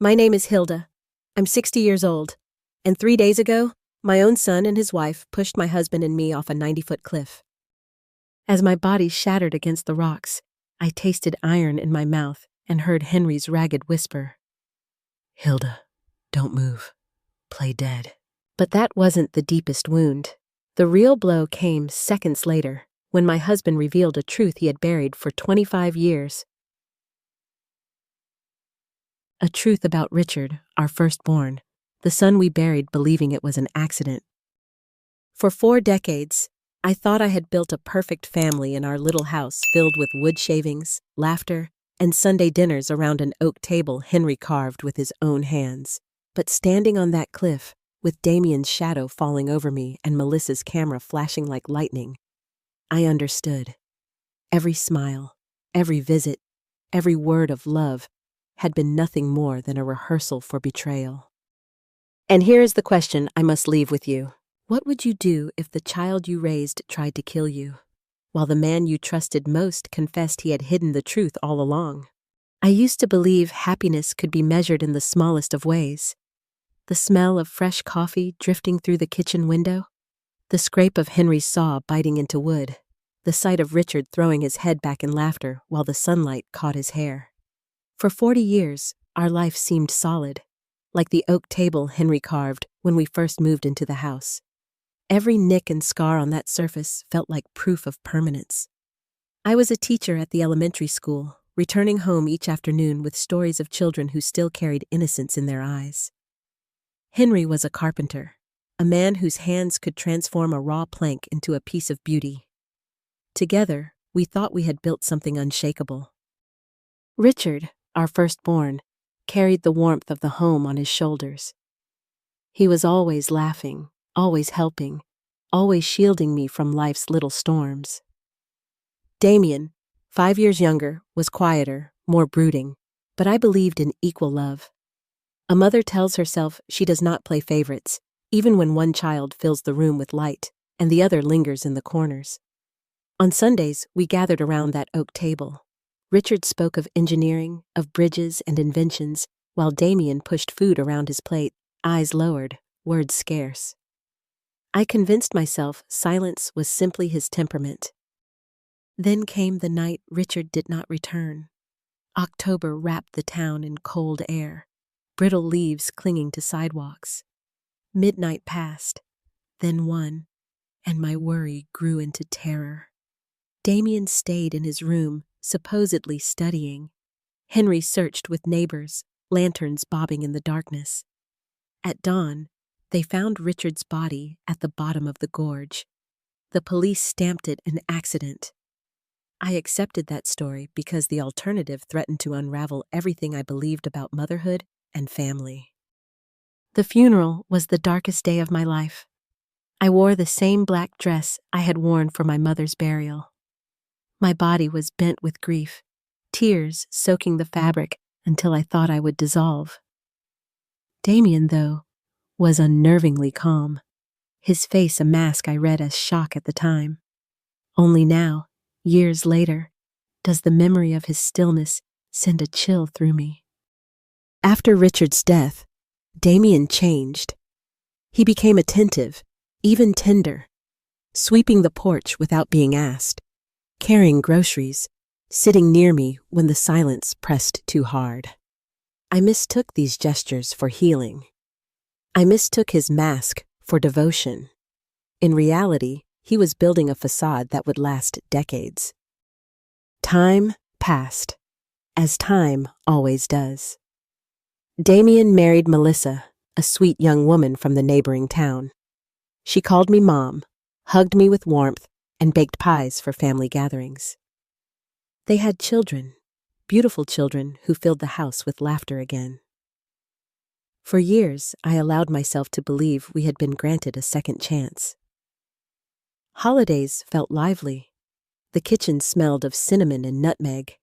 My name is Hilda. I'm 60 years old, and 3 days ago, my own son and his wife pushed my husband and me off a 90-foot cliff. As my body shattered against the rocks, I tasted iron in my mouth and heard Henry's ragged whisper, "Hilda, don't move. Play dead." But that wasn't the deepest wound. The real blow came seconds later, when my husband revealed a truth he had buried for 25 years. A truth about Richard, our firstborn, the son we buried believing it was an accident. For 4 decades, I thought I had built a perfect family in our little house filled with wood shavings, laughter, and Sunday dinners around an oak table Henry carved with his own hands. But standing on that cliff, with Damien's shadow falling over me and Melissa's camera flashing like lightning, I understood. Every smile, every visit, every word of love had been nothing more than a rehearsal for betrayal. And here is the question I must leave with you. What would you do if the child you raised tried to kill you, while the man you trusted most confessed he had hidden the truth all along? I used to believe happiness could be measured in the smallest of ways. The smell of fresh coffee drifting through the kitchen window, the scrape of Henry's saw biting into wood, the sight of Richard throwing his head back in laughter while the sunlight caught his hair. For 40 years, our life seemed solid, like the oak table Henry carved when we first moved into the house. Every nick and scar on that surface felt like proof of permanence. I was a teacher at the elementary school, returning home each afternoon with stories of children who still carried innocence in their eyes. Henry was a carpenter, a man whose hands could transform a raw plank into a piece of beauty. Together, we thought we had built something unshakable. Richard, our firstborn, carried the warmth of the home on his shoulders. He was always laughing, always helping, always shielding me from life's little storms. Damien, 5 years younger, was quieter, more brooding, but I believed in equal love. A mother tells herself she does not play favorites, even when one child fills the room with light and the other lingers in the corners. On Sundays, we gathered around that oak table. Richard spoke of engineering, of bridges and inventions, while Damien pushed food around his plate, eyes lowered, words scarce. I convinced myself silence was simply his temperament. Then came the night Richard did not return. October wrapped the town in cold air, brittle leaves clinging to sidewalks. Midnight passed, then 1, and my worry grew into terror. Damien stayed in his room, supposedly studying. Henry searched with neighbors, lanterns bobbing in the darkness. At dawn, they found Richard's body at the bottom of the gorge. The police stamped it an accident. I accepted that story because the alternative threatened to unravel everything I believed about motherhood and family. The funeral was the darkest day of my life. I wore the same black dress I had worn for my mother's burial. My body was bent with grief, tears soaking the fabric until I thought I would dissolve. Damien, though, was unnervingly calm, his face a mask I read as shock at the time. Only now, years later, does the memory of his stillness send a chill through me. After Richard's death, Damien changed. He became attentive, even tender, sweeping the porch without being asked, carrying groceries, sitting near me when the silence pressed too hard. I mistook these gestures for healing. I mistook his mask for devotion. In reality, he was building a facade that would last decades. Time passed, as time always does. Damien married Melissa, a sweet young woman from the neighboring town. She called me Mom, hugged me with warmth, and baked pies for family gatherings. They had children, beautiful children who filled the house with laughter again. For years, I allowed myself to believe we had been granted a second chance. Holidays felt lively. The kitchen smelled of cinnamon and nutmeg,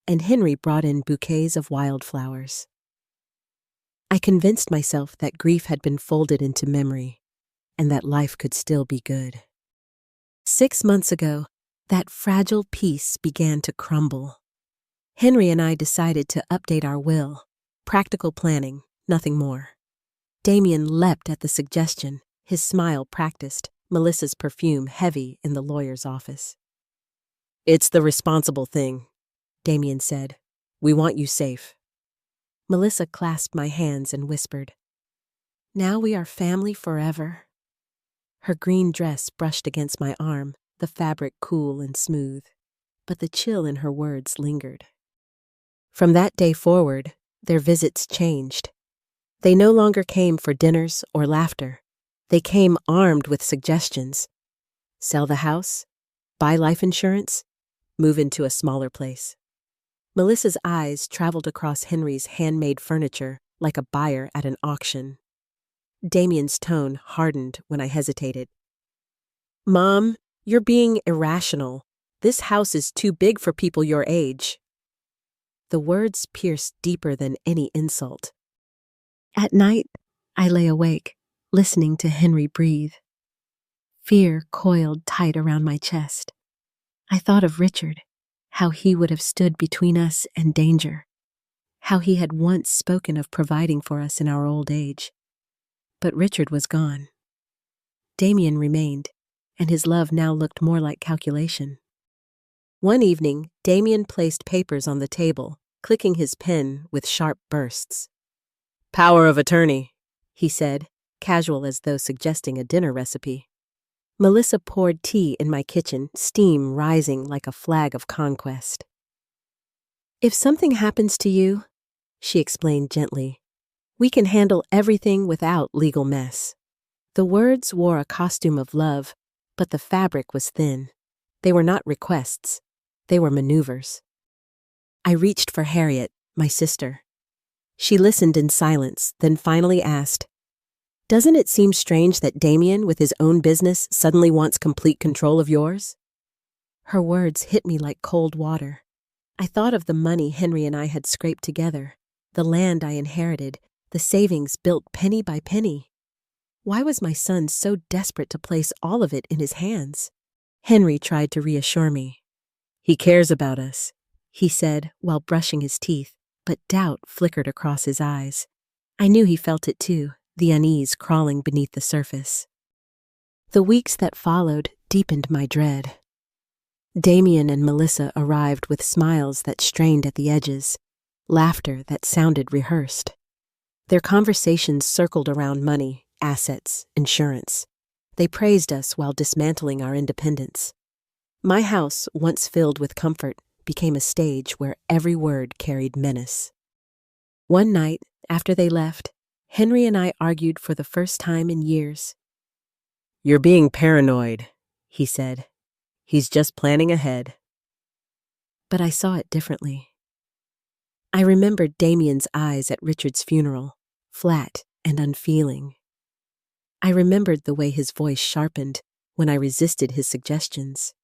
and Henry brought in bouquets of wildflowers. I convinced myself that grief had been folded into memory, and that life could still be good. 6 months ago, that fragile peace began to crumble. Henry and I decided to update our will, Practical planning, nothing more. Damien leapt at the suggestion, his smile practiced, Melissa's perfume heavy in the lawyer's office. "It's the responsible thing," Damien said. "We want you safe." Melissa clasped my hands and whispered, "Now we are family forever." Her green dress brushed against my arm, the fabric cool and smooth, but the chill in her words lingered. From that day forward, their visits changed. They no longer came for dinners or laughter. They came armed with suggestions. Sell the house, buy life insurance, move into a smaller place. Melissa's eyes traveled across Henry's handmade furniture like a buyer at an auction. Damien's tone hardened when I hesitated. "Mom, you're being irrational. This house is too big for people your age." The words pierced deeper than any insult. At night, I lay awake, listening to Henry breathe. Fear coiled tight around my chest. I thought of Richard, how he would have stood between us and danger, how he had once spoken of providing for us in our old age. But Richard was gone. Damien remained, and his love now looked more like calculation. One evening, Damien placed papers on the table, clicking his pen with sharp bursts. "Power of attorney," he said, casual as though suggesting a dinner recipe. Melissa poured tea in my kitchen, steam rising like a flag of conquest. "If something happens to you," she explained gently, "we can handle everything without legal mess." The words wore a costume of love, but the fabric was thin. They were not requests. They were maneuvers. I reached for Harriet, my sister. She listened in silence, then finally asked, "Doesn't it seem strange that Damien, with his own business, suddenly wants complete control of yours?" Her words hit me like cold water. I thought of the money Henry and I had scraped together, the land I inherited, the savings built penny by penny. Why was my son so desperate to place all of it in his hands? Henry tried to reassure me. "He cares about us," he said while brushing his teeth, but doubt flickered across his eyes. I knew he felt it too, the unease crawling beneath the surface. The weeks that followed deepened my dread. Damien and Melissa arrived with smiles that strained at the edges, laughter that sounded rehearsed. Their conversations circled around money, assets, insurance. They praised us while dismantling our independence. My house, once filled with comfort, became a stage where every word carried menace. One night, after they left, Henry and I argued for the first time in years. "You're being paranoid," he said. "He's just planning ahead." But I saw it differently. I remembered Damien's eyes at Richard's funeral, flat and unfeeling. I remembered the way his voice sharpened when I resisted his suggestions.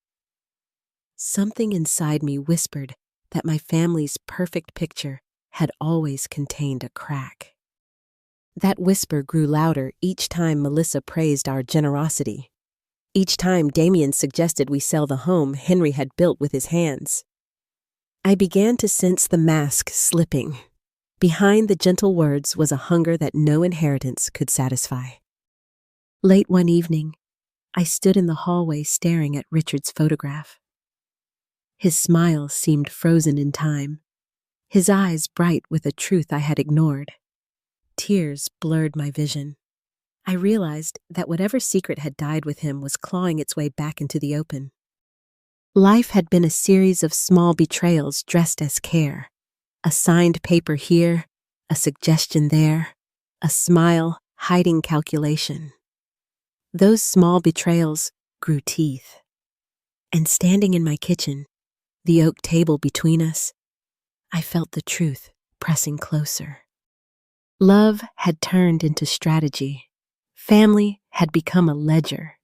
Something inside me whispered that my family's perfect picture had always contained a crack. That whisper grew louder each time Melissa praised our generosity. Each time Damien suggested we sell the home Henry had built with his hands. I began to sense the mask slipping. Behind the gentle words was a hunger that no inheritance could satisfy. Late one evening, I stood in the hallway staring at Richard's photograph. His smile seemed frozen in time, his eyes bright with a truth I had ignored. Tears blurred my vision. I realized that whatever secret had died with him was clawing its way back into the open. Life had been a series of small betrayals dressed as care. A signed paper here, a suggestion there, a smile hiding calculation. Those small betrayals grew teeth. And standing in my kitchen, the oak table between us, I felt the truth pressing closer. Love had turned into strategy. Family had become a ledger.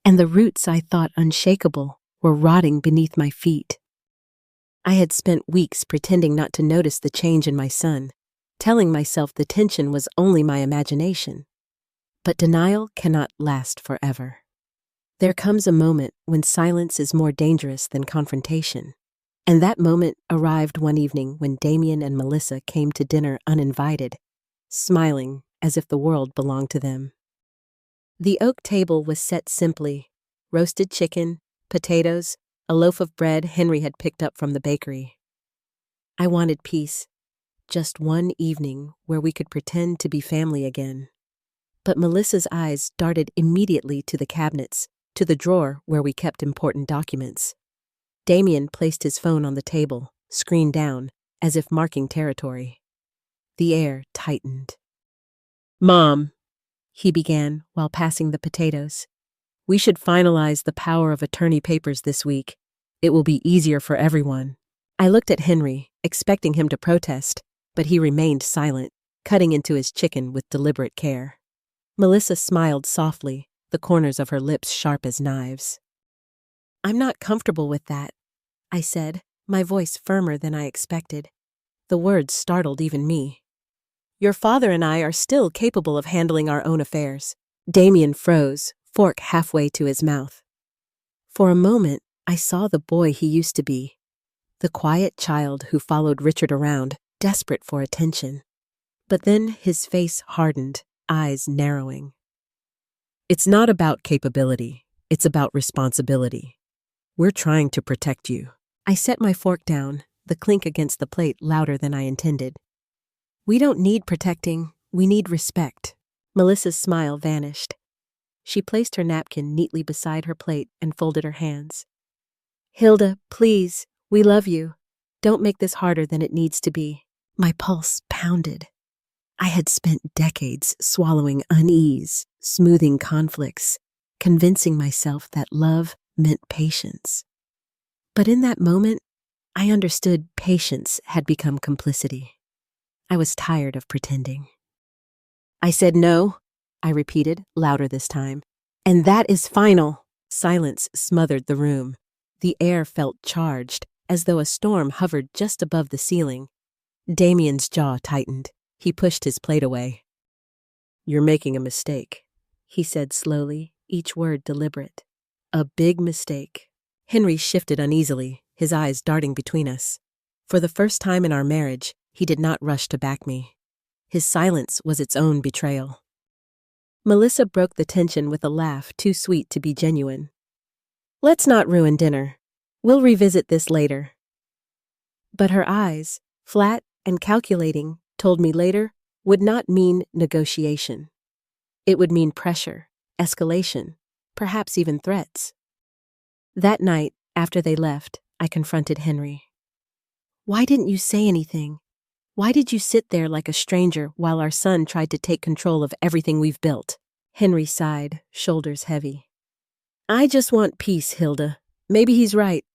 And the roots I thought unshakable were rotting beneath my feet. I had spent weeks pretending not to notice the change in my son, telling myself the tension was only my imagination. But denial cannot last forever. There comes a moment when silence is more dangerous than confrontation. And that moment arrived one evening when Damien and Melissa came to dinner uninvited, smiling as if the world belonged to them. The oak table was set simply: roasted chicken, potatoes, a loaf of bread Henry had picked up from the bakery. I wanted peace, just one evening where we could pretend to be family again. But Melissa's eyes darted immediately to the cabinets, to the drawer where we kept important documents. Damien placed his phone on the table, screen down, as if marking territory. The air tightened. "Mom," he began while passing the potatoes, "we should finalize the power of attorney papers this week. It will be easier for everyone." I looked at Henry, expecting him to protest, but he remained silent, cutting into his chicken with deliberate care. Melissa smiled softly, the corners of her lips sharp as knives. "I'm not comfortable with that," I said, my voice firmer than I expected. The words startled even me. "Your father and I are still capable of handling our own affairs." Damien froze, fork halfway to his mouth. For a moment, I saw the boy he used to be, the quiet child who followed Richard around, desperate for attention. But then his face hardened, eyes narrowing. "It's not about capability, it's about responsibility. We're trying to protect you." I set my fork down, the clink against the plate louder than I intended. "We don't need protecting, we need respect." Melissa's smile vanished. She placed her napkin neatly beside her plate and folded her hands. "Hilda, please, we love you. Don't make this harder than it needs to be." My pulse pounded. I had spent decades swallowing unease, smoothing conflicts, convincing myself that love meant patience. But in that moment, I understood patience had become complicity. I was tired of pretending. "I said no," I repeated, louder this time. "And that is final." Silence smothered the room. The air felt charged, as though a storm hovered just above the ceiling. Damien's jaw tightened. He pushed his plate away. "You're making a mistake," he said slowly, each word deliberate. "A big mistake." Henry shifted uneasily, his eyes darting between us. For the first time in our marriage, he did not rush to back me. His silence was its own betrayal. Melissa broke the tension with a laugh too sweet to be genuine. "Let's not ruin dinner. We'll revisit this later." But her eyes, flat and calculating, told me later, would not mean negotiation. It would mean pressure, escalation, perhaps even threats. That night, after they left, I confronted Henry. "Why didn't you say anything? Why did you sit there like a stranger while our son tried to take control of everything we've built?" Henry sighed, shoulders heavy. "I just want peace, Hilda. Maybe he's right.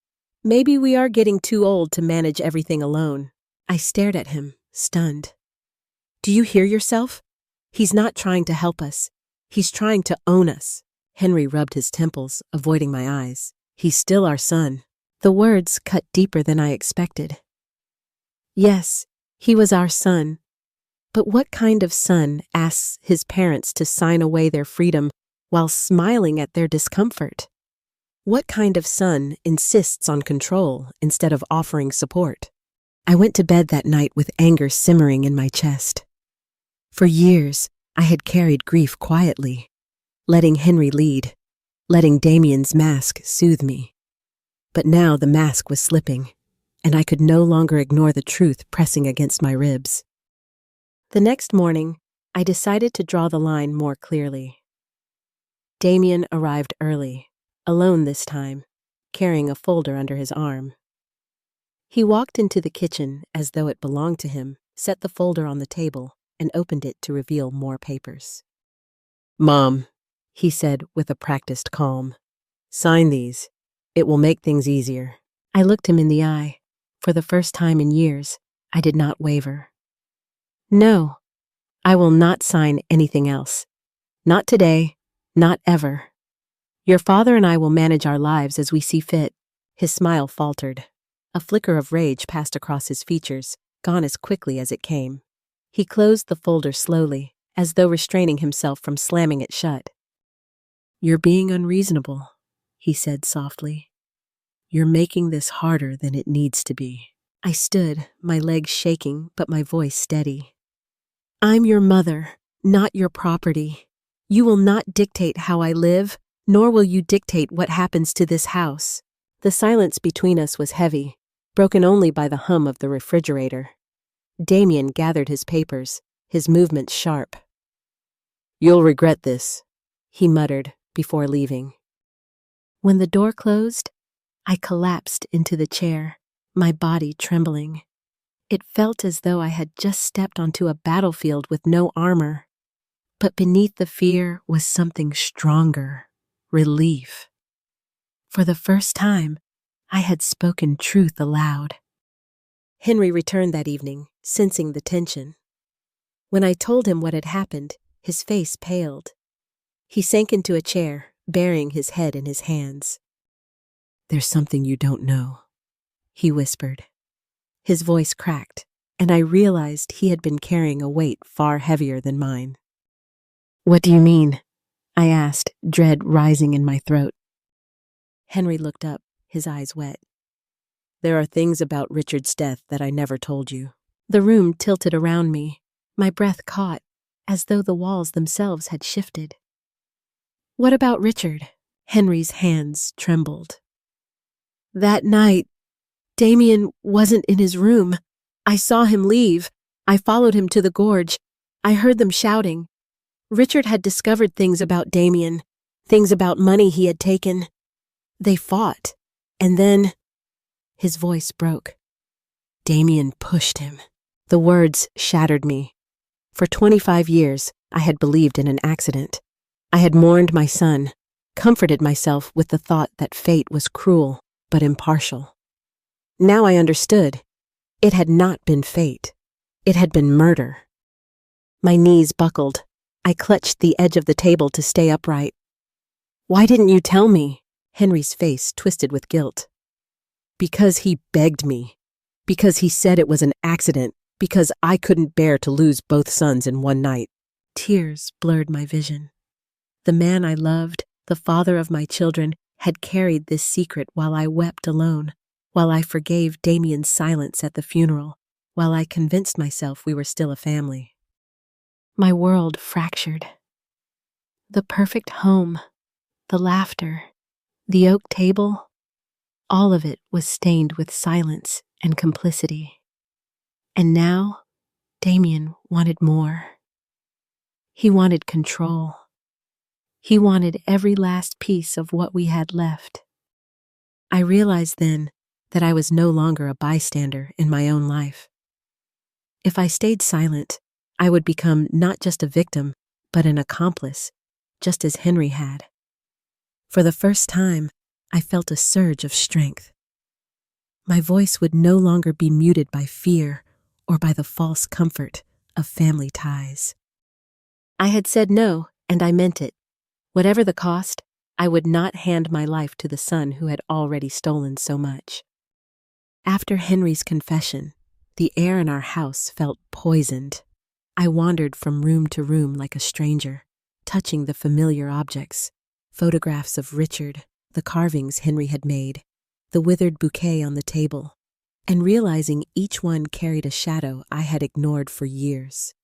Maybe we are getting too old to manage everything alone." I stared at him, stunned. "Do you hear yourself? He's not trying to help us. He's trying to own us." Henry rubbed his temples, avoiding my eyes. "He's still our son." The words cut deeper than I expected. Yes, he was our son. But what kind of son asks his parents to sign away their freedom while smiling at their discomfort? What kind of son insists on control instead of offering support? I went to bed that night with anger simmering in my chest. For years, I had carried grief quietly, letting Henry lead, letting Damien's mask soothe me. But now the mask was slipping, and I could no longer ignore the truth pressing against my ribs. The next morning, I decided to draw the line more clearly. Damien arrived early, alone this time, carrying a folder under his arm. He walked into the kitchen as though it belonged to him, set the folder on the table, and opened it to reveal more papers. "Mom," he said with a practiced calm, "sign these. It will make things easier." I looked him in the eye. For the first time in years, I did not waver. "No, I will not sign anything else. Not today, not ever. Your father and I will manage our lives as we see fit." His smile faltered. A flicker of rage passed across his features, gone as quickly as it came. He closed the folder slowly, as though restraining himself from slamming it shut. "You're being unreasonable," he said softly. You're making this harder than it needs to be." I stood, my legs shaking, but my voice steady. "I'm your mother, not your property. You will not dictate how I live, nor will you dictate what happens to this house." The silence between us was heavy, broken only by the hum of the refrigerator. Damien gathered his papers, his movements sharp. "You'll regret this," he muttered before leaving. When the door closed, I collapsed into the chair, my body trembling. It felt as though I had just stepped onto a battlefield with no armor. But beneath the fear was something stronger, relief. For the first time, I had spoken truth aloud. Henry returned that evening, sensing the tension. When I told him what had happened, his face paled. He sank into a chair, burying his head in his hands. "There's something you don't know," he whispered. His voice cracked, and I realized he had been carrying a weight far heavier than mine. "What do you mean?" I asked, dread rising in my throat. Henry looked up, his eyes wet. "There are things about Richard's death that I never told you." The room tilted around me, my breath caught, as though the walls themselves had shifted. "What about Richard?" Henry's hands trembled. "That night, Damien wasn't in his room. I saw him leave. I followed him to the gorge. I heard them shouting. Richard had discovered things about Damien, things about money he had taken. They fought, and then..." His voice broke. "Damien pushed him." The words shattered me. For 25 years, I had believed in an accident. I had mourned my son, comforted myself with the thought that fate was cruel but impartial. Now I understood. It had not been fate. It had been murder. My knees buckled. I clutched the edge of the table to stay upright. "Why didn't you tell me?" Henry's face twisted with guilt. "Because he begged me. Because he said it was an accident. Because I couldn't bear to lose both sons in one night." Tears blurred my vision. The man I loved, the father of my children, had carried this secret while I wept alone, while I forgave Damien's silence at the funeral, while I convinced myself we were still a family. My world fractured. The perfect home, the laughter, the oak table, all of it was stained with silence and complicity. And now, Damien wanted more. He wanted control. He wanted every last piece of what we had left. I realized then that I was no longer a bystander in my own life. If I stayed silent, I would become not just a victim, but an accomplice, just as Henry had. For the first time, I felt a surge of strength. My voice would no longer be muted by fear or by the false comfort of family ties. I had said no, and I meant it. Whatever the cost, I would not hand my life to the son who had already stolen so much. After Henry's confession, the air in our house felt poisoned. I wandered from room to room like a stranger, touching the familiar objects, photographs of Richard, the carvings Henry had made, the withered bouquet on the table, and realizing each one carried a shadow I had ignored for years.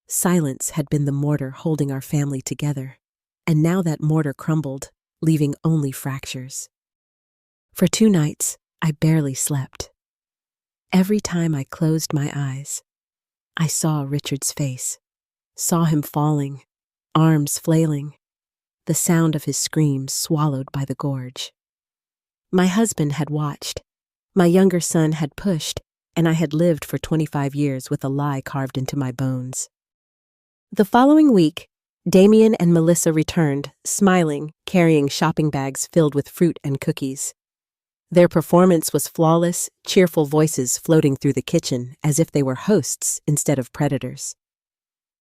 Silence had been the mortar holding our family together, and now that mortar crumbled, leaving only fractures. For 2 nights, I barely slept. Every time I closed my eyes, I saw Richard's face, saw him falling, arms flailing, the sound of his screams swallowed by the gorge. My husband had watched, my younger son had pushed, and I had lived for 25 years with a lie carved into my bones. The following week, Damien and Melissa returned, smiling, carrying shopping bags filled with fruit and cookies. Their performance was flawless, cheerful voices floating through the kitchen as if they were hosts instead of predators.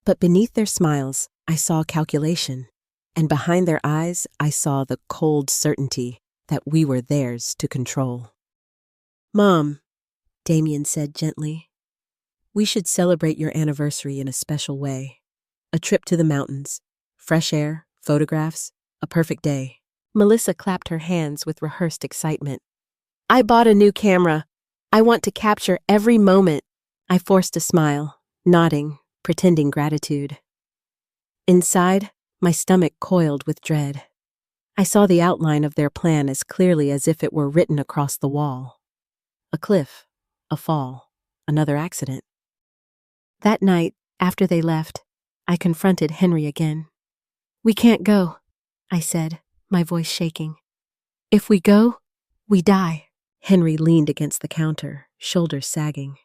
But beneath their smiles, I saw calculation, and behind their eyes, I saw the cold certainty that we were theirs to control. "Mom," Damien said gently, "we should celebrate your anniversary in a special way. A trip to the mountains, fresh air, photographs, a perfect day." Melissa clapped her hands with rehearsed excitement. I bought a new camera. I want to capture every moment. I forced a smile, nodding, pretending gratitude. Inside, my stomach coiled with dread. I saw the outline of their plan as clearly as if it were written across the wall. A cliff, a fall, another accident. That night, after they left, I confronted Henry again. "We can't go," I said, my voice shaking. "If we go, we die." Henry leaned against the counter, shoulders sagging.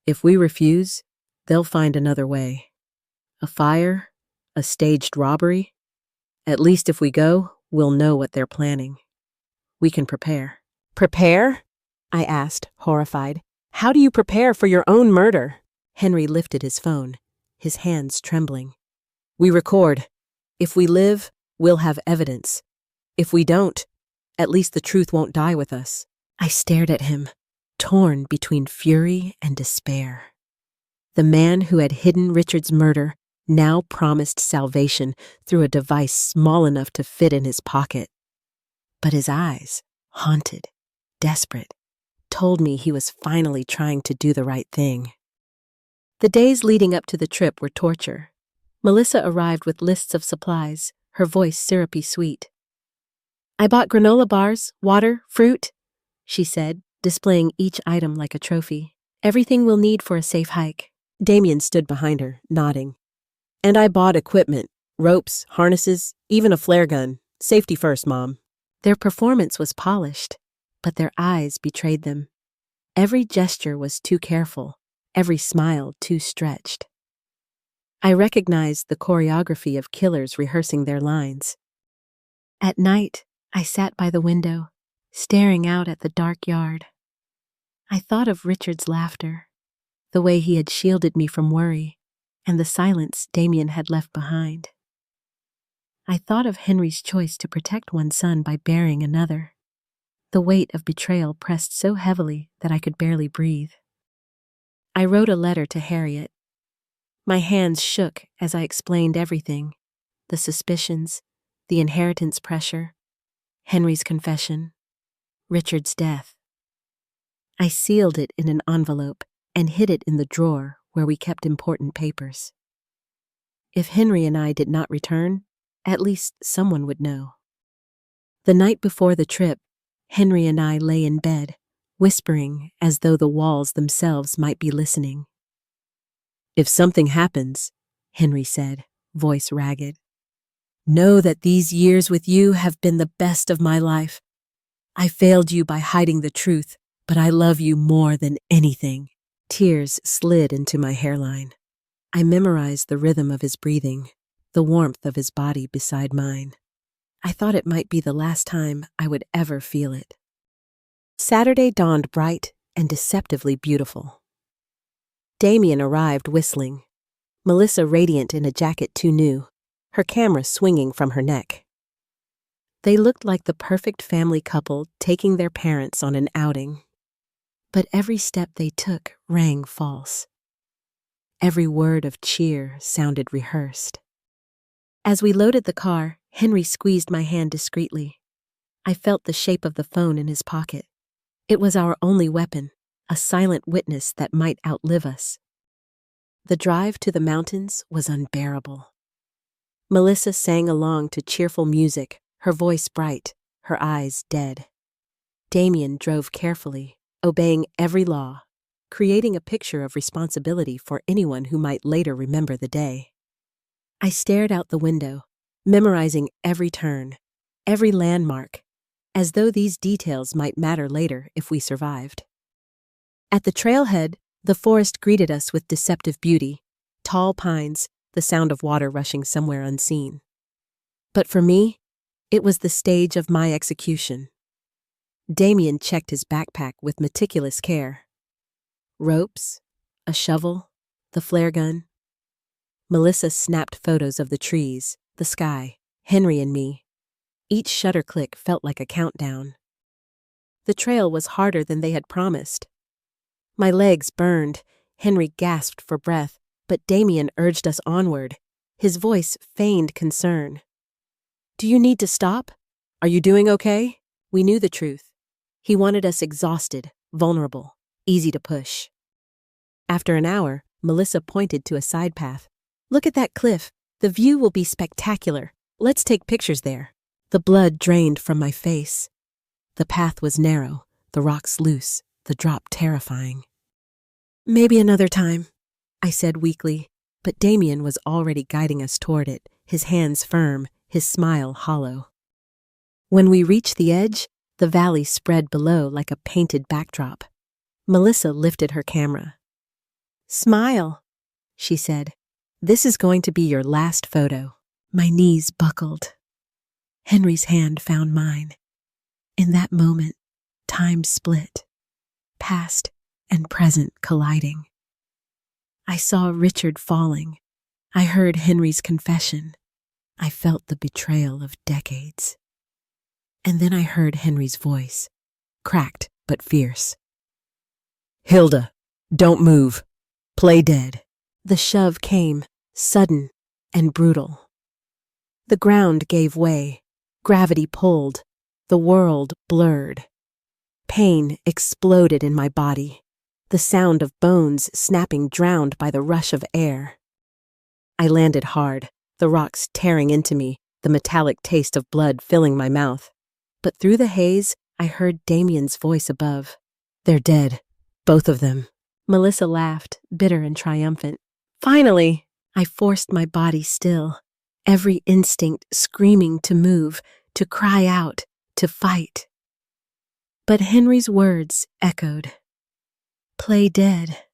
"If we refuse, they'll find another way. A fire? A staged robbery? At least if we go, we'll know what they're planning. We can prepare." "Prepare?" I asked, horrified. "How do you prepare for your own murder?" Henry lifted his phone, his hands trembling. "We record. If we live, we'll have evidence. If we don't, at least the truth won't die with us." I stared at him, torn between fury and despair. The man who had hidden Richard's murder now promised salvation through a device small enough to fit in his pocket. But his eyes, haunted, desperate, told me he was finally trying to do the right thing. The days leading up to the trip were torture. Melissa arrived with lists of supplies, her voice syrupy sweet. "I bought granola bars, water, fruit," she said, displaying each item like a trophy. "Everything we'll need for a safe hike." Damien stood behind her, nodding. "And I bought equipment, ropes, harnesses, even a flare gun. Safety first, Mom." Their performance was polished, but their eyes betrayed them. Every gesture was too careful, every smile too stretched. I recognized the choreography of killers rehearsing their lines. At night, I sat by the window, staring out at the dark yard. I thought of Richard's laughter, the way he had shielded me from worry, and the silence Damien had left behind. I thought of Henry's choice to protect one son by burying another. The weight of betrayal pressed so heavily that I could barely breathe. I wrote a letter to Harriet. My hands shook as I explained everything: the suspicions, the inheritance pressure, Henry's confession, Richard's death. I sealed it in an envelope and hid it in the drawer where we kept important papers. If Henry and I did not return, at least someone would know. The night before the trip, Henry and I lay in bed, whispering as though the walls themselves might be listening. "If something happens," Henry said, voice ragged, "know that these years with you have been the best of my life. I failed you by hiding the truth, but I love you more than anything." Tears slid into my hairline. I memorized the rhythm of his breathing, the warmth of his body beside mine. I thought it might be the last time I would ever feel it. Saturday dawned bright and deceptively beautiful. Damien arrived whistling, Melissa radiant in a jacket too new, her camera swinging from her neck. They looked like the perfect family couple taking their parents on an outing. But every step they took rang false. Every word of cheer sounded rehearsed. As we loaded the car, Henry squeezed my hand discreetly. I felt the shape of the phone in his pocket. It was our only weapon, a silent witness that might outlive us. The drive to the mountains was unbearable. Melissa sang along to cheerful music, her voice bright, her eyes dead. Damien drove carefully, obeying every law, creating a picture of responsibility for anyone who might later remember the day. I stared out the window, memorizing every turn, every landmark, as though these details might matter later if we survived. At the trailhead, the forest greeted us with deceptive beauty, tall pines, the sound of water rushing somewhere unseen. But for me, it was the stage of my execution. Damien checked his backpack with meticulous care. Ropes, a shovel, the flare gun. Melissa snapped photos of the trees, the sky, Henry and me. Each shutter click felt like a countdown. The trail was harder than they had promised. My legs burned, Henry gasped for breath, but Damien urged us onward. His voice feigned concern. "Do you need to stop? Are you doing okay?" We knew the truth. He wanted us exhausted, vulnerable, easy to push. After an hour, Melissa pointed to a side path. "Look at that cliff. The view will be spectacular. Let's take pictures there." The blood drained from my face. The path was narrow, the rocks loose, the drop terrifying. "Maybe another time," I said weakly, but Damien was already guiding us toward it, his hands firm, his smile hollow. When we reached the edge, the valley spread below like a painted backdrop. Melissa lifted her camera. "Smile," she said. "This is going to be your last photo." My knees buckled. Henry's hand found mine. In that moment, time split, past and present colliding. I saw Richard falling. I heard Henry's confession. I felt the betrayal of decades. And then I heard Henry's voice, cracked but fierce. "Hilda, don't move. Play dead." The shove came, sudden and brutal. The ground gave way. Gravity pulled. The world blurred. Pain exploded in my body. The sound of bones snapping drowned by the rush of air. I landed hard, the rocks tearing into me, the metallic taste of blood filling my mouth. But through the haze, I heard Damien's voice above. "They're dead, both of them." Melissa laughed, bitter and triumphant. "Finally!" I forced my body still, every instinct screaming to move, to cry out, to fight. But Henry's words echoed. "Play dead."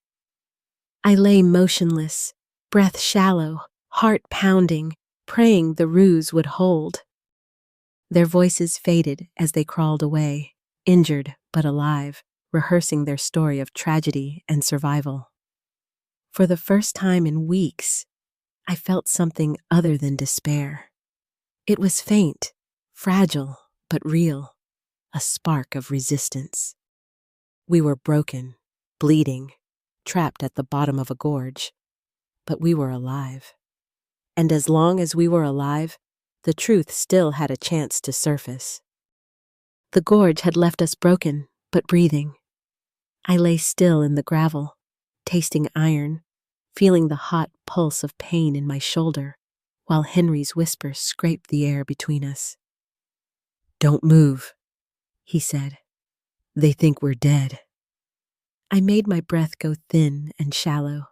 I lay motionless, breath shallow, heart pounding, praying the ruse would hold. Their voices faded as they crawled away, injured but alive, rehearsing their story of tragedy and survival. For the first time in weeks, I felt something other than despair. It was faint, fragile, but real, a spark of resistance. We were broken, bleeding, trapped at the bottom of a gorge, but we were alive. And as long as we were alive, the truth still had a chance to surface. The gorge had left us broken, but breathing. I lay still in the gravel, tasting iron, feeling the hot pulse of pain in my shoulder, while Henry's whisper scraped the air between us. "Don't move," he said. "They think we're dead." I made my breath go thin and shallow,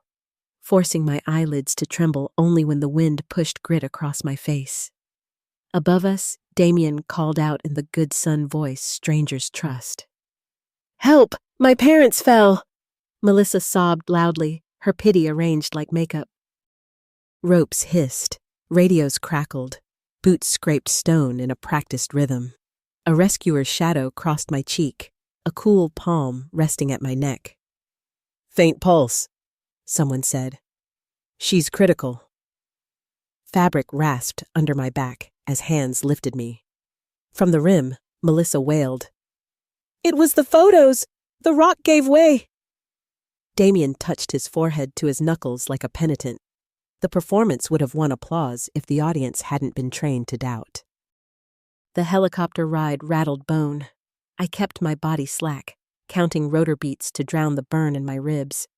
forcing my eyelids to tremble only when the wind pushed grit across my face. Above us, Damien called out in the good son voice strangers trust. "Help! My parents fell!" Melissa sobbed loudly, her pity arranged like makeup. Ropes hissed, radios crackled, boots scraped stone in a practiced rhythm. A rescuer's shadow crossed my cheek, a cool palm resting at my neck. "Faint pulse," someone said. "She's critical." Fabric rasped under my back as hands lifted me. From the rim, Melissa wailed. "It was the photos! The rock gave way!" Damien touched his forehead to his knuckles like a penitent. The performance would have won applause if the audience hadn't been trained to doubt. The helicopter ride rattled bone. I kept my body slack, counting rotor beats to drown the burn in my ribs.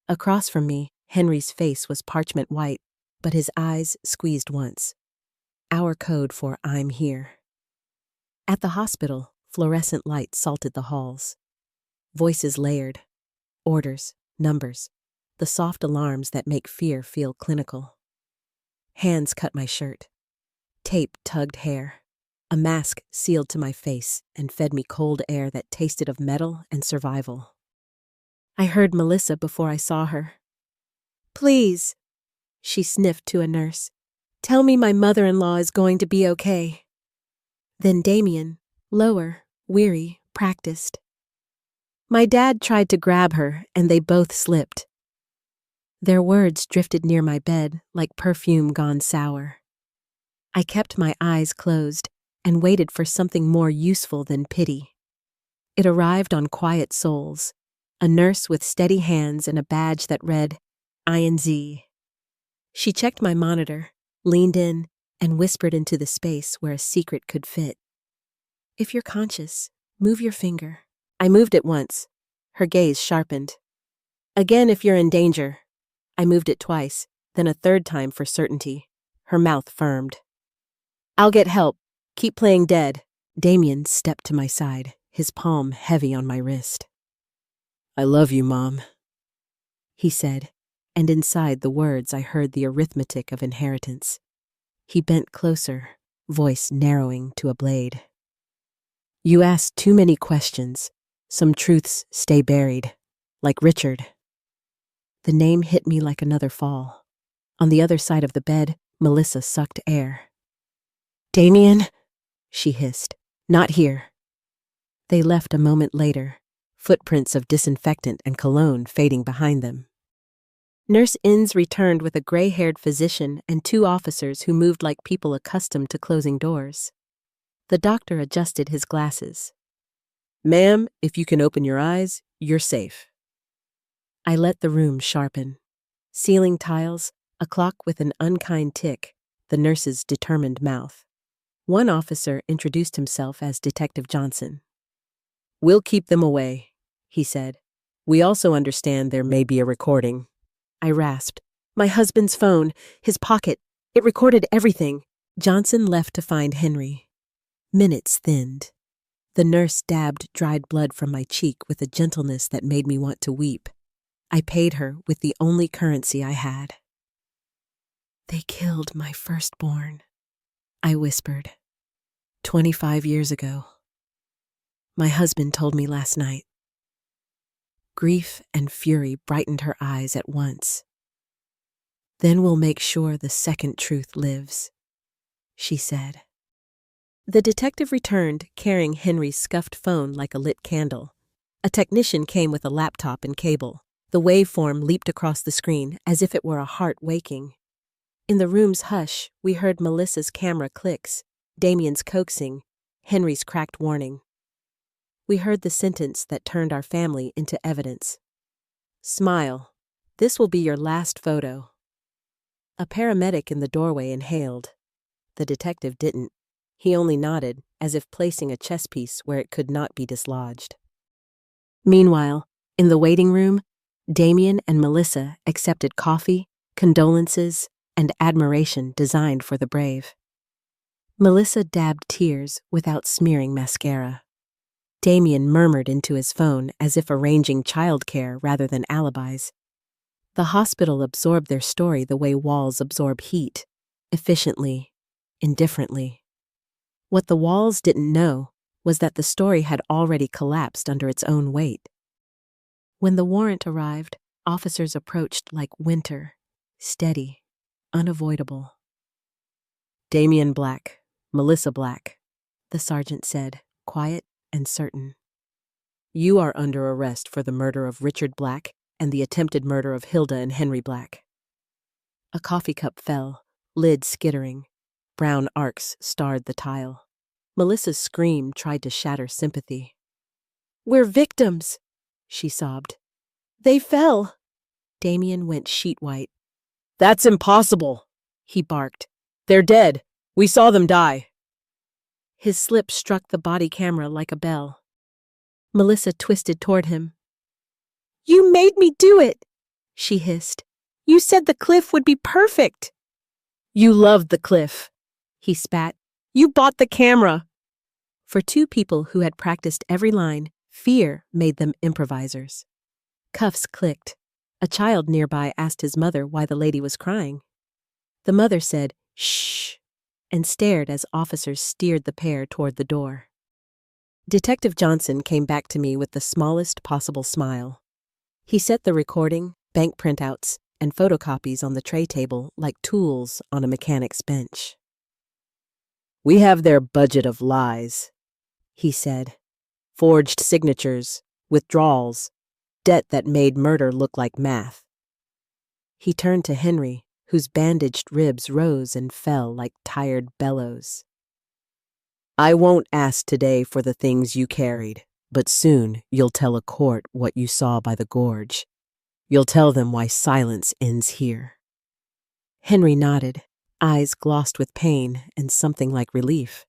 Across from me, Henry's face was parchment white, but his eyes squeezed once. Our code for "I'm here." At the hospital, fluorescent light salted the halls. Voices layered. Orders, numbers, the soft alarms that make fear feel clinical. Hands cut my shirt. Tape tugged hair. A mask sealed to my face and fed me cold air that tasted of metal and survival. I heard Melissa before I saw her. "Please," she sniffed to a nurse, "tell me my mother-in-law is going to be okay." Then Damien, lower, weary, practiced. My dad tried to grab her, and they both slipped. Their words drifted near my bed like perfume gone sour. I kept my eyes closed and waited for something more useful than pity. It arrived on quiet souls, a nurse with steady hands and a badge that read, INZ. She checked my monitor, leaned in, and whispered into the space where a secret could fit. "If you're conscious, move your finger. I moved it once. Her gaze sharpened. Again if you're in danger. I moved it twice, then a third time for certainty. Her mouth firmed. I'll get help. Keep playing dead. Damien stepped to my side, his palm heavy on my wrist. I love you, Mom, he said, and inside the words I heard the arithmetic of inheritance. He bent closer, voice narrowing to a blade. You ask too many questions. Some truths stay buried, like Richard. The name hit me like another fall. On the other side of the bed, Melissa sucked air. Damien, she hissed. Not here. They left a moment later, footprints of disinfectant and cologne fading behind them. Nurse Innes returned with a gray-haired physician and 2 officers who moved like people accustomed to closing doors. The doctor adjusted his glasses. Ma'am, if you can open your eyes, you're safe. I let the room sharpen. Ceiling tiles, a clock with an unkind tick, the nurse's determined mouth. One officer introduced himself as Detective Johnson. We'll keep them away, he said. We also understand there may be a recording. I rasped. My husband's phone, his pocket, it recorded everything. Johnson left to find Henry. Minutes thinned. The nurse dabbed dried blood from my cheek with a gentleness that made me want to weep. I paid her with the only currency I had. They killed my firstborn, I whispered. 25 years ago. My husband told me last night. Grief and fury brightened her eyes at once. Then we'll make sure the second truth lives, she said. The detective returned, carrying Henry's scuffed phone like a lit candle. A technician came with a laptop and cable. The waveform leaped across the screen as if it were a heart waking. In the room's hush, we heard Melissa's camera clicks, Damien's coaxing, Henry's cracked warning. We heard the sentence that turned our family into evidence. Smile. This will be your last photo. A paramedic in the doorway inhaled. The detective didn't. He only nodded, as if placing a chess piece where it could not be dislodged. Meanwhile, in the waiting room, Damien and Melissa accepted coffee, condolences, and admiration designed for the brave. Melissa dabbed tears without smearing mascara. Damien murmured into his phone as if arranging childcare rather than alibis. The hospital absorbed their story the way walls absorb heat, efficiently, indifferently. What the walls didn't know was that the story had already collapsed under its own weight. When the warrant arrived, officers approached like winter, steady, unavoidable. Damien Black, Melissa Black, the sergeant said, quiet and certain. You are under arrest for the murder of Richard Black and the attempted murder of Hilda and Henry Black. A coffee cup fell, lid skittering. Brown arcs starred the tile. Melissa's scream tried to shatter sympathy. We're victims, she sobbed. They fell. Damien went sheet white. That's impossible, he barked. They're dead. We saw them die. His slip struck the body camera like a bell. Melissa twisted toward him. You made me do it, she hissed. You said the cliff would be perfect. You loved the cliff, he spat. You bought the camera. For 2 people who had practiced every line, fear made them improvisers. Cuffs clicked. A child nearby asked his mother why the lady was crying. The mother said, shh, and stared as officers steered the pair toward the door. Detective Johnson came back to me with the smallest possible smile. He set the recording, bank printouts, and photocopies on the tray table like tools on a mechanic's bench. We have their budget of lies, he said. Forged signatures, withdrawals, debt that made murder look like math. He turned to Henry, whose bandaged ribs rose and fell like tired bellows. I won't ask today for the things you carried, but soon you'll tell a court what you saw by the gorge. You'll tell them why silence ends here. Henry nodded, eyes glossed with pain and something like relief.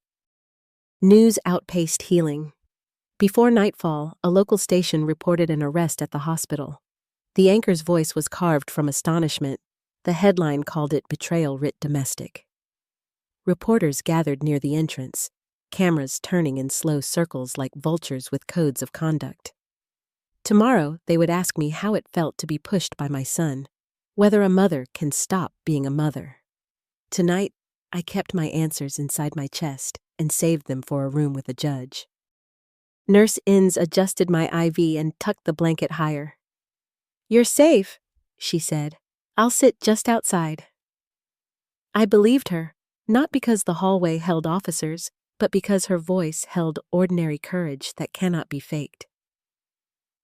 News outpaced healing. Before nightfall, a local station reported an arrest at the hospital. The anchor's voice was carved from astonishment. The headline called it Betrayal Writ Domestic. Reporters gathered near the entrance, cameras turning in slow circles like vultures with codes of conduct. Tomorrow, they would ask me how it felt to be pushed by my son, whether a mother can stop being a mother. Tonight, I kept my answers inside my chest and saved them for a room with a judge. Nurse Innes adjusted my IV and tucked the blanket higher. "You're safe," she said. "I'll sit just outside." I believed her, not because the hallway held officers, but because her voice held ordinary courage that cannot be faked.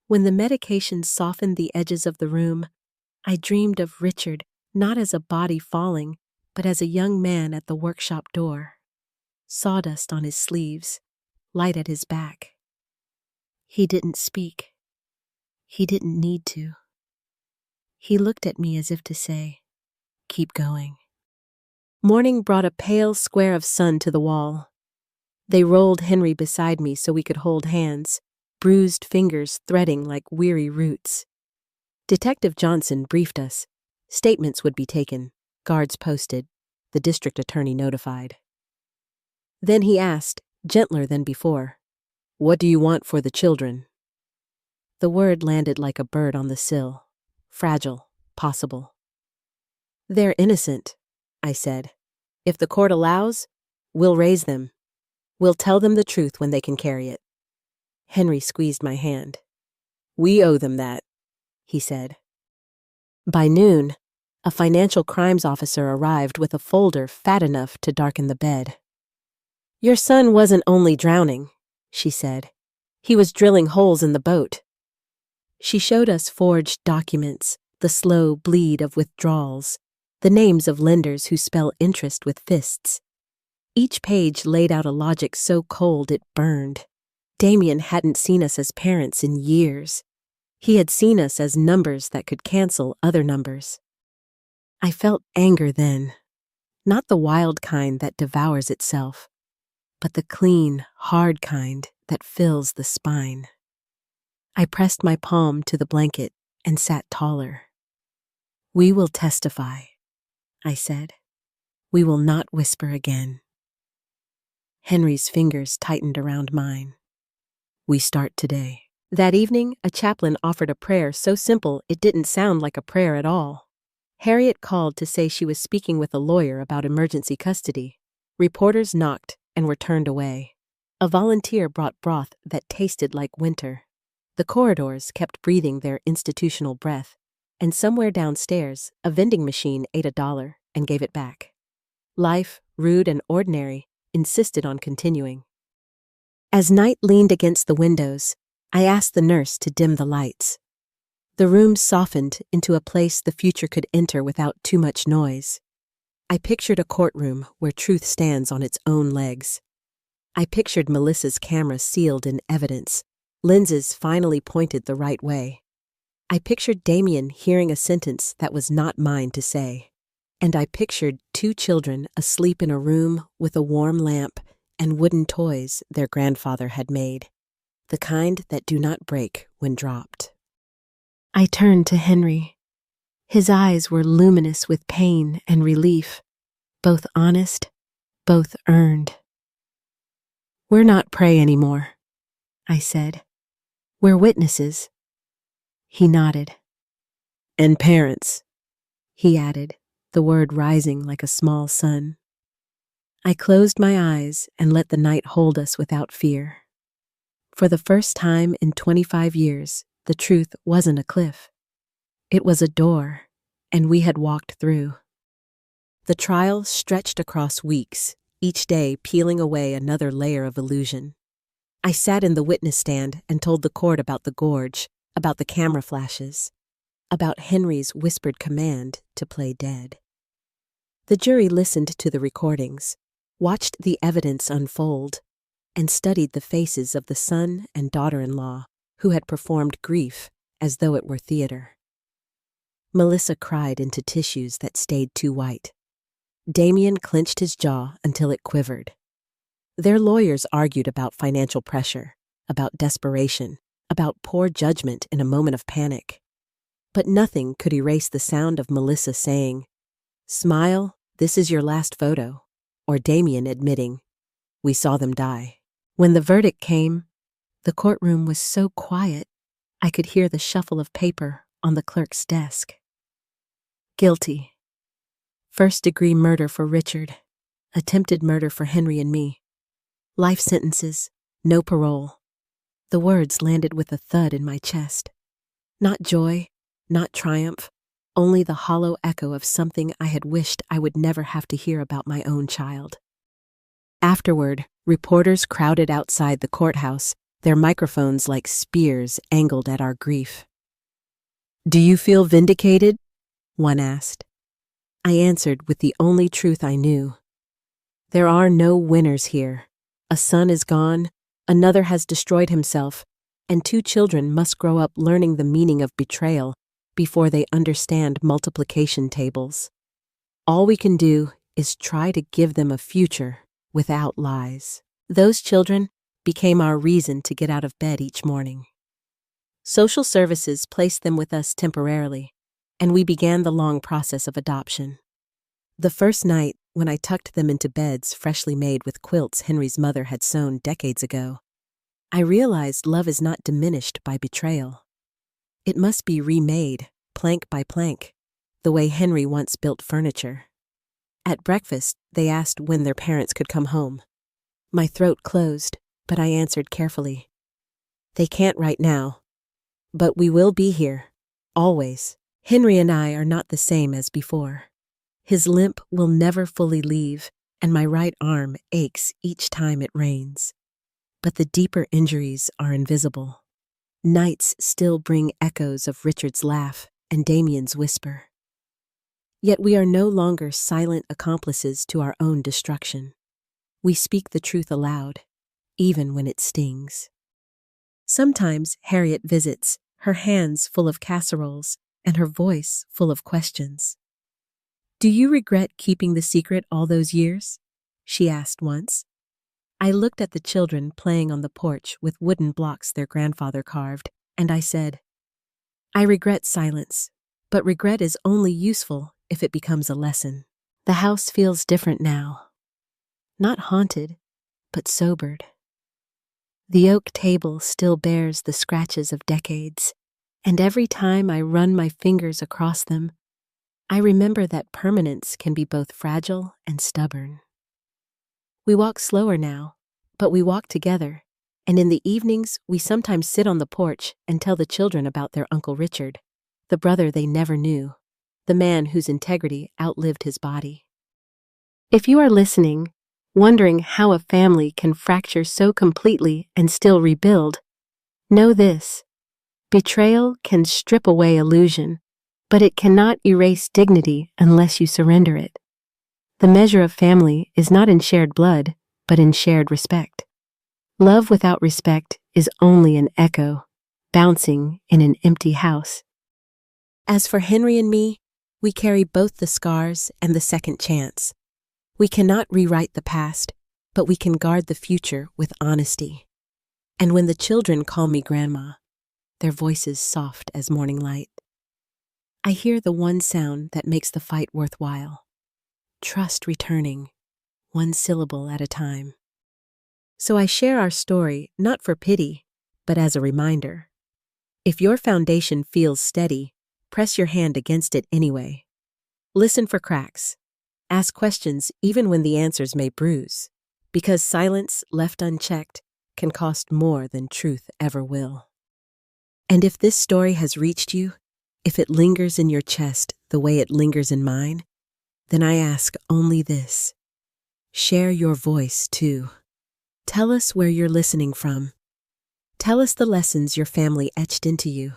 When the medication softened the edges of the room, I dreamed of Richard not as a body falling, but as a young man at the workshop door. Sawdust on his sleeves, light at his back. He didn't speak. He didn't need to. He looked at me as if to say, "Keep going." Morning brought a pale square of sun to the wall. They rolled Henry beside me so we could hold hands, bruised fingers threading like weary roots. Detective Johnson briefed us. Statements would be taken, guards posted, the district attorney notified. Then he asked, gentler than before, "What do you want for the children?" The word landed like a bird on the sill. Fragile, possible. "They're innocent," I said. "If the court allows, we'll raise them. We'll tell them the truth when they can carry it." Henry squeezed my hand. "We owe them that," he said. By noon, a financial crimes officer arrived with a folder fat enough to darken the bed. "Your son wasn't only drowning," she said. "He was drilling holes in the boat." She showed us forged documents, the slow bleed of withdrawals, the names of lenders who spell interest with fists. Each page laid out a logic so cold it burned. Damien hadn't seen us as parents in years. He had seen us as numbers that could cancel other numbers. I felt anger then, not the wild kind that devours itself, but the clean, hard kind that fills the spine. I pressed my palm to the blanket and sat taller. "We will testify," I said. "We will not whisper again." Henry's fingers tightened around mine. "We start today." That evening, a chaplain offered a prayer so simple it didn't sound like a prayer at all. Harriet called to say she was speaking with a lawyer about emergency custody. Reporters knocked and were turned away. A volunteer brought broth that tasted like winter. The corridors kept breathing their institutional breath, and somewhere downstairs, a vending machine ate $1 and gave it back. Life, rude and ordinary, insisted on continuing. As night leaned against the windows, I asked the nurse to dim the lights. The room softened into a place the future could enter without too much noise. I pictured a courtroom where truth stands on its own legs. I pictured Melissa's camera sealed in evidence, lenses finally pointed the right way. I pictured Damien hearing a sentence that was not mine to say. And I pictured 2 children asleep in a room with a warm lamp and wooden toys their grandfather had made, the kind that do not break when dropped. I turned to Henry. His eyes were luminous with pain and relief, both honest, both earned. "We're not prey anymore," I said. "We're witnesses." He nodded. "And parents," he added, the word rising like a small sun. I closed my eyes and let the night hold us without fear. For the first time in 25 years, the truth wasn't a cliff. It was a door, and we had walked through. The trial stretched across weeks, each day peeling away another layer of illusion. I sat in the witness stand and told the court about the gorge, about the camera flashes, about Henry's whispered command to play dead. The jury listened to the recordings, watched the evidence unfold, and studied the faces of the son and daughter-in-law who had performed grief as though it were theater. Melissa cried into tissues that stayed too white. Damien clenched his jaw until it quivered. Their lawyers argued about financial pressure, about desperation, about poor judgment in a moment of panic. But nothing could erase the sound of Melissa saying, "Smile, this is your last photo," or Damien admitting, "We saw them die." When the verdict came, the courtroom was so quiet, I could hear the shuffle of paper on the clerk's desk. Guilty. First-degree murder for Richard. Attempted murder for Henry and me. Life sentences, no parole. The words landed with a thud in my chest. Not joy, not triumph, only the hollow echo of something I had wished I would never have to hear about my own child. Afterward, reporters crowded outside the courthouse, their microphones like spears angled at our grief. "Do you feel vindicated?" one asked. I answered with the only truth I knew. There are no winners here. A son is gone, another has destroyed himself, and 2 children must grow up learning the meaning of betrayal before they understand multiplication tables. All we can do is try to give them a future without lies. Those children became our reason to get out of bed each morning. Social services placed them with us temporarily, and we began the long process of adoption. The first night, when I tucked them into beds freshly made with quilts Henry's mother had sewn decades ago, I realized love is not diminished by betrayal. It must be remade, plank by plank, the way Henry once built furniture. At breakfast, they asked when their parents could come home. My throat closed, but I answered carefully. "They can't right now. But we will be here, always. Henry and I are not the same as before. His limp will never fully leave, and my right arm aches each time it rains. But the deeper injuries are invisible. Nights still bring echoes of Richard's laugh and Damien's whisper. Yet we are no longer silent accomplices to our own destruction. We speak the truth aloud, even when it stings. Sometimes Harriet visits, her hands full of casseroles and her voice full of questions. "Do you regret keeping the secret all those years?" she asked once. I looked at the children playing on the porch with wooden blocks their grandfather carved, and I said, "I regret silence, but regret is only useful if it becomes a lesson." The house feels different now. Not haunted, but sobered. The oak table still bears the scratches of decades, and every time I run my fingers across them, I remember that permanence can be both fragile and stubborn. We walk slower now, but we walk together, and in the evenings we sometimes sit on the porch and tell the children about their Uncle Richard, the brother they never knew, the man whose integrity outlived his body. If you are listening, wondering how a family can fracture so completely and still rebuild, know this: betrayal can strip away illusion, but it cannot erase dignity unless you surrender it. The measure of family is not in shared blood, but in shared respect. Love without respect is only an echo, bouncing in an empty house. As for Henry and me, we carry both the scars and the second chance. We cannot rewrite the past, but we can guard the future with honesty. And when the children call me Grandma, their voices soft as morning light, I hear the one sound that makes the fight worthwhile. Trust returning, one syllable at a time. So I share our story not for pity, but as a reminder. If your foundation feels steady, press your hand against it anyway. Listen for cracks. Ask questions even when the answers may bruise, because silence left unchecked can cost more than truth ever will. And if this story has reached you, if it lingers in your chest the way it lingers in mine, then I ask only this: share your voice too. Tell us where you're listening from. Tell us the lessons your family etched into you,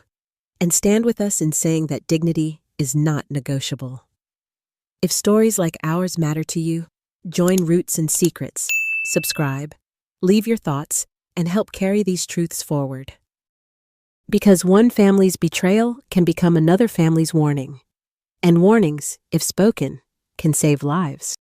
and stand with us in saying that dignity is not negotiable. If stories like ours matter to you, join Roots and Secrets, subscribe, leave your thoughts, and help carry these truths forward. Because one family's betrayal can become another family's warning, and warnings, if spoken, can save lives.